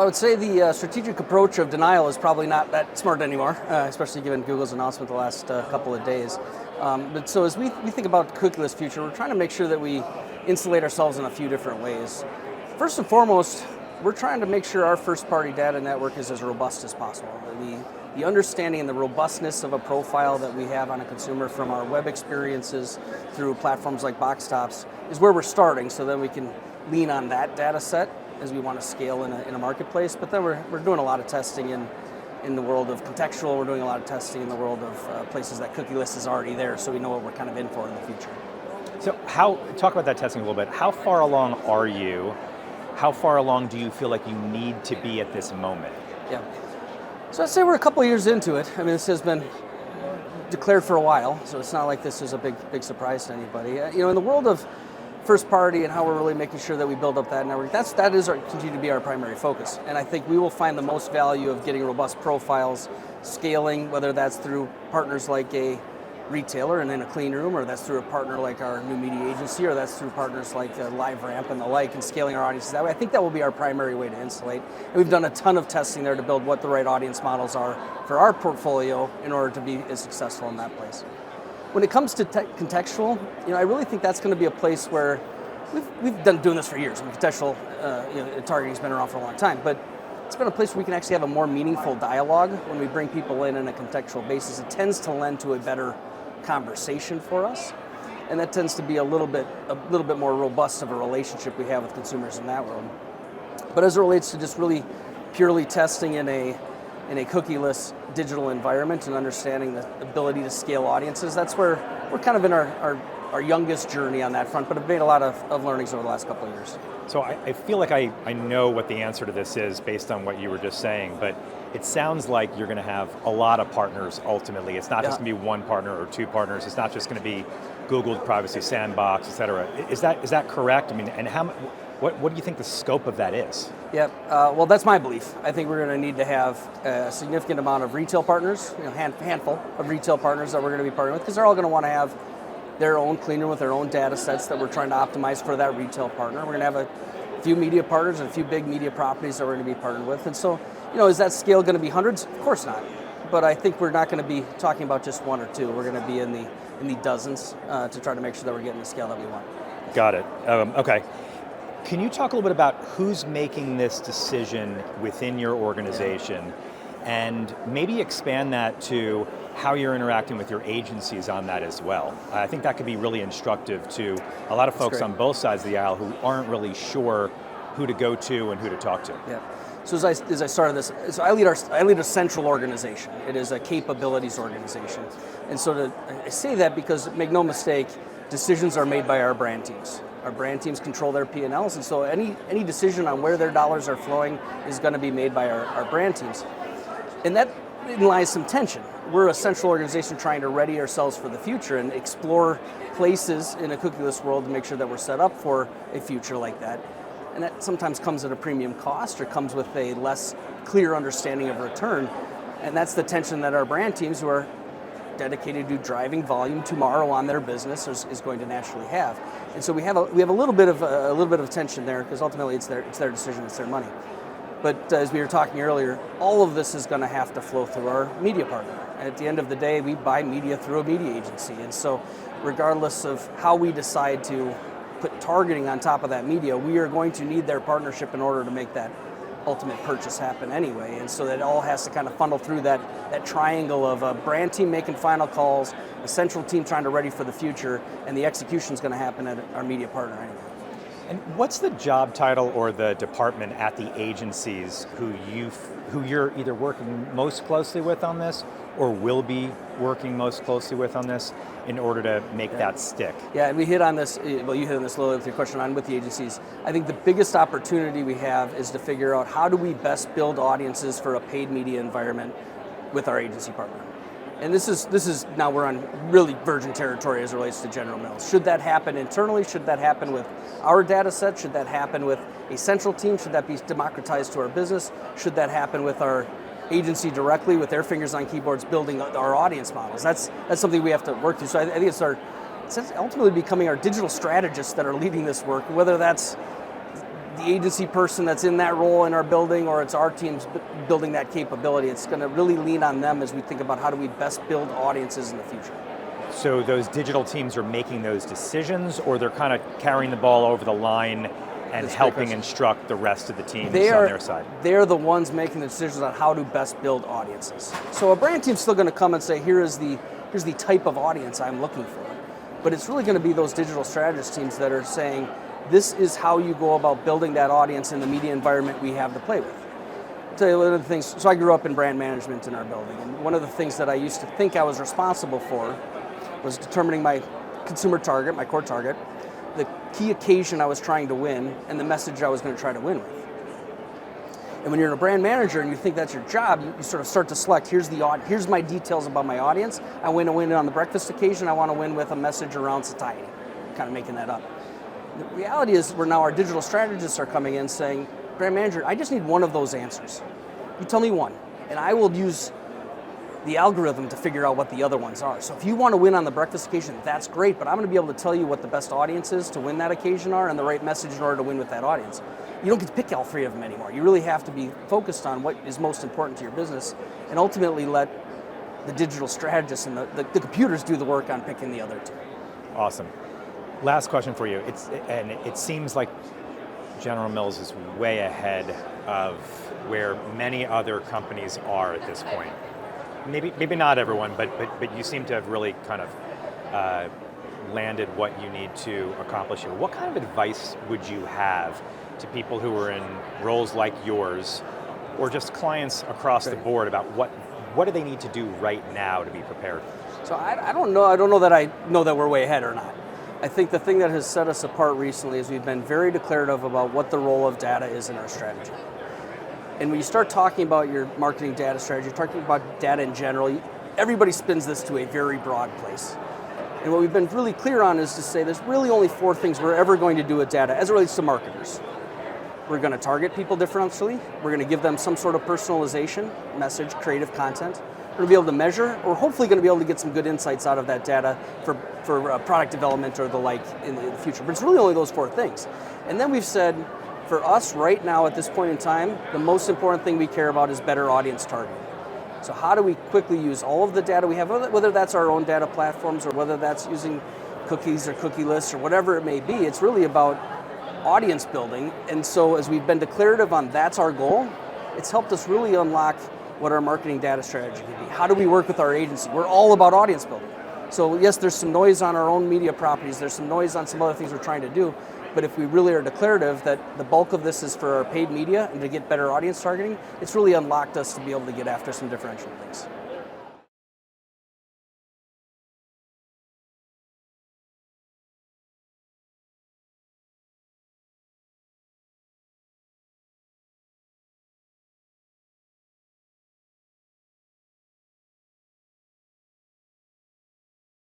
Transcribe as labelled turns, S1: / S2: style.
S1: I would say the strategic approach of denial is probably not that smart anymore, especially given Google's announcement the last couple of days. But so as we think about cookieless future, we're trying to make sure that we insulate ourselves in a few different ways. First and foremost, we're trying to make sure our first-party data network is as robust as possible. The understanding and the robustness of a profile that we have on a consumer from our web experiences through platforms like Box Tops is where we're starting, so then we can lean on that data set as we want to scale in a marketplace. But then we're doing a lot of testing in the world of Contextual. We're doing a lot of testing in the world of places that Cookieless is already there, so we know what we're kind of in for in the future.
S2: So talk about that testing a little bit. How far along are you? How far along do you feel like you need to be at this moment?
S1: Yeah. So I'd say we're a couple of years into it. I mean, this has been declared for a while, so it's not like this is a big surprise to anybody. In the world of first party and how we're really making sure that we build up that network, that is continue to be our primary focus. And I think we will find the most value of getting robust profiles, scaling, whether that's through partners like a retailer and in a clean room, or that's through a partner like our new media agency, or that's through partners like LiveRamp and the like, and scaling our audiences that way. I think that will be our primary way to insulate. And we've done a ton of testing there to build what the right audience models are for our portfolio in order to be as successful in that place. When it comes to contextual, I really think that's going to be a place where we've been doing this for years. I mean, contextual targeting's been around for a long time, but it's been a place where we can actually have a more meaningful dialogue when we bring people in a contextual basis. It tends to lend to a better conversation for us, and that tends to be a little bit more robust of a relationship we have with consumers in that world. But as it relates to just really purely testing in a cookieless digital environment and understanding the ability to scale audiences, that's where we're kind of in our youngest journey on that front, but have made a lot of learnings over the last couple of years.
S2: So I feel like I know what the answer to this is based on what you were just saying, but it sounds like you're going to have a lot of partners ultimately. It's not just going to be one partner or two partners. It's not just going to be Google Privacy Sandbox, et cetera. Is that correct? I mean, and what do you think the scope of that is?
S1: Yeah, well, that's my belief. I think we're going to need to have a significant amount of retail partners, handful of retail partners that we're going to be partnering with, because they're all going to want to have their own clean room with their own data sets that we're trying to optimize for that retail partner. We're going to have a few media partners and a few big media properties that we're going to be partnered with. And so, is that scale going to be hundreds? Of course not. But I think we're not going to be talking about just one or two. We're going to be in the dozens to try to make sure that we're getting the scale that we want.
S2: Got it. Okay. Can you talk a little bit about who's making this decision within your organization, and maybe expand that to how you're interacting with your agencies on that as well? I think that could be really instructive to a lot of folks on both sides of the aisle who aren't really sure who to go to and who to talk to.
S1: Yeah. So as I started this, I lead a central organization. It is a capabilities organization. And so I say that because, make no mistake, decisions are made by our brand teams. Our brand teams control their P&Ls, and so any decision on where their dollars are flowing is going to be made by our brand teams. And that lies some tension. We're a central organization trying to ready ourselves for the future and explore places in a cookieless world to make sure that we're set up for a future like that. And that sometimes comes at a premium cost or comes with a less clear understanding of return. And that's the tension that our brand teams, who are dedicated to driving volume tomorrow on their business, is going to naturally have. And so we have a little bit of tension there, because ultimately it's their decision, it's their money. But as we were talking earlier, all of this is going to have to flow through our media partner. And at the end of the day, we buy media through a media agency. And so regardless of how we decide to put targeting on top of that media, we are going to need their partnership in order to make that ultimate purchase happen anyway. And so that all has to kind of funnel through that triangle of a brand team making final calls, a central team trying to ready for the future, and the execution is going to happen at our media partner anyway.
S2: And what's the job title or the department at the agencies who you're either working most closely with on this, or will be working most closely with on this, in order to make that stick? Yeah,
S1: and we hit on this, well, you hit on this a little with your question on with the agencies. I think the biggest opportunity we have is to figure out how do we best build audiences for a paid media environment with our agency partner. And this is now we're on really virgin territory as it relates to General Mills. Should that happen internally? Should that happen with our data set? Should that happen with a central team? Should that be democratized to our business? Should that happen with our agency directly with their fingers on keyboards building our audience models? That's something we have to work through. So I think it's ultimately becoming our digital strategists that are leading this work, whether that's the agency person that's in that role in our building, or it's our teams building that capability. It's going to really lean on them as we think about how do we best build audiences in the future.
S2: So those digital teams are making those decisions, or they're kind of carrying the ball over the line and helping instruct the rest of the teams on their side?
S1: They're the ones making the decisions on how to best build audiences. So a brand team's still going to come and say, here's the type of audience I'm looking for. But it's really going to be those digital strategist teams that are saying, this is how you go about building that audience in the media environment we have to play with. I'll tell you one of the things, so I grew up in brand management in our building, and one of the things that I used to think I was responsible for was determining my consumer target, my core target, the key occasion I was trying to win, and the message I was going to try to win with. And when you're a brand manager and you think that's your job, you sort of start to select, here's my details about my audience. I want to win on the breakfast occasion. I want to win with a message around satiety, kind of making that up. The reality is where now our digital strategists are coming in saying, brand manager, I just need one of those answers. You tell me one, and I will use the algorithm to figure out what the other ones are. So if you want to win on the breakfast occasion, that's great, but I'm going to be able to tell you what the best audiences to win that occasion are and the right message in order to win with that audience. You don't get to pick all three of them anymore. You really have to be focused on what is most important to your business and ultimately let the digital strategists and the computers do the work on picking the other two.
S2: Awesome. Last question for you. It seems like General Mills is way ahead of where many other companies are at this point. Maybe not everyone, but you seem to have really kind of landed what you need to accomplish here. What kind of advice would you have to people who are in roles like yours, or just clients across the board about what do they need to do right now to be prepared?
S1: So I don't know. I don't know that I know that we're way ahead or not. I think the thing that has set us apart recently is we've been very declarative about what the role of data is in our strategy. And when you start talking about your marketing data strategy, you're talking about data in general, everybody spins this to a very broad place. And what we've been really clear on is to say there's really only 4 things we're ever going to do with data as it relates to marketers. We're going to target people differentially. We're going to give them some sort of personalization, message, creative content. We're going to be able to measure. We're hopefully going to be able to get some good insights out of that data for product development or the like in the future. But it's really only those 4 things. And then we've said, for us right now at this point in time, the most important thing we care about is better audience targeting. So how do we quickly use all of the data we have, whether that's our own data platforms or whether that's using cookies or cookieless or whatever it may be, it's really about audience building. And so as we've been declarative on that's our goal, it's helped us really unlock what our marketing data strategy can be. How do we work with our agency? We're all about audience building. So yes, there's some noise on our own media properties, there's some noise on some other things we're trying to do, but if we really are declarative that the bulk of this is for our paid media and to get better audience targeting, it's really unlocked us to be able to get after some differential things.